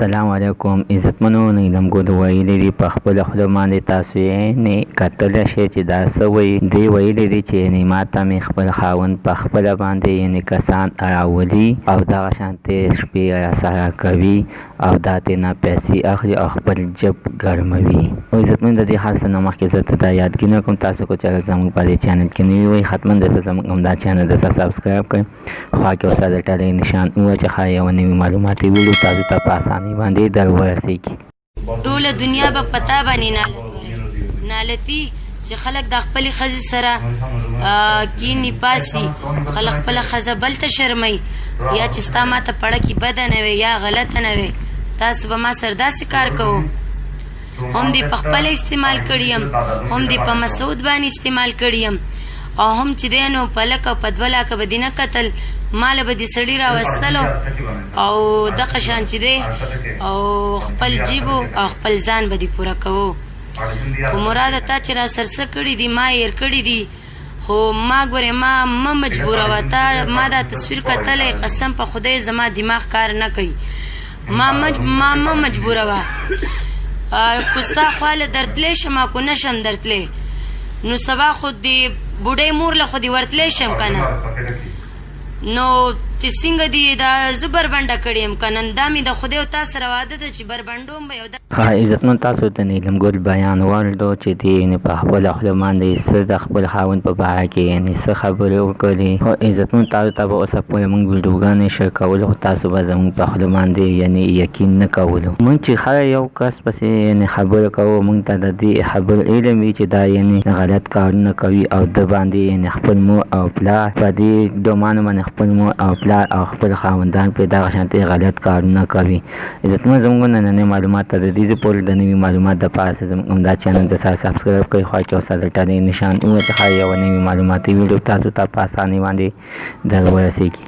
السلام علیکم عزتمنو نیلم ګل ویلي دي په خپل خوله باندې تاسو یې نه کتلی شئ چې دا څه وایي. دی ویلي دي چې یعنې ما ته مې خپل خاوند په خپله باندې یعنې کسان راولي او دغه شانتې شپې راسره کوي او دا ترېنه پیسې اخلي او خپل جب ګرموي. او عزتمن د دې هر څه نه مخکې زه ته دا یادګي نه کوم تاسو کو چې زموږ په دې چینل کې نوي وئ حتما دسه زموږ همدا چینل دسه سبسکرایب کړئ. خوا کې ورسره د ټلۍ نشان ووایه چې ښایي یوه نوي معلوماتي ویډیو تاسو ته په اسانۍ باندې در ورسېږي. ټوله دنیا به پتا باندې نالتي چې خلک د خپلې ښځې سره کیني پاسي خلک خپله ښځه بل ته شرموي یا چې ستا ما ته پړکې بده نه وي یا غلطه نه وي تاسو به ما سره داسې کار کوو. هم دې په خپله استعمال کړي یم هم دې په مسعود باندې استعمال کړي یم او هم چې دی نو په لک او په دوه لاکه به دې نه کتل ماله به دې سړي راوستلو او دغه شان چې دی او خپل جیبو او خپل ځان به دې پوره کوو. خو مراده تا چې را سرڅه کړي دي ما هېر کړي دي خو ما ګورې ما مه مجبوروه. تا ما دا تصویر کتلی قسم په خدای زما دماغ کار نه کوي. ما مه مجبوروه. که ستا خواله درتلی شم که نه شم درتلی نو سبا خو دې بوډۍ مور له خو دې ورتلی شم که نه نو چې څنګه دي دا زه بربنډه کړې یم که نن دا مې د خدای او تا سره واده ده چې بربنډوم به یو عزتمن تاسو ته نیلم ګل بیان وړلو چې دی یعنې په خپله خوله باندې څه د خپل خاوند په باره کې یعنې څه خبرې وکړي. خو عزتمن تاسو ته به اوسه پورې موږ ویډیوګانې شیر کولو خو تاسو به زموږ په خوله باندې یعنې یقین نه کولو. موږ چې هر یو کس پسې یعنې خبره کوو موږ ته د دې خبر علم وي چې دا یعنې غلط کارونه کوي او د باندې یعنې خپل مور او پلار په دې ډومانو باندې خپل مور او پلار او خپل خاوندان پرې دغه شانتې غلط کارونه کوي. عزتمن زموږ نننۍ معلومات ته د دې پورې د نوي معلومات دپاره زموږ همدا چینل د سره سبسکرایب کړئ. خوا کې ورسره د ټلۍ نشان ووایه چې ښایي یوه نوي معلوماتي ویډیو تاسو ته په اسانۍ باندې در ورسېږي.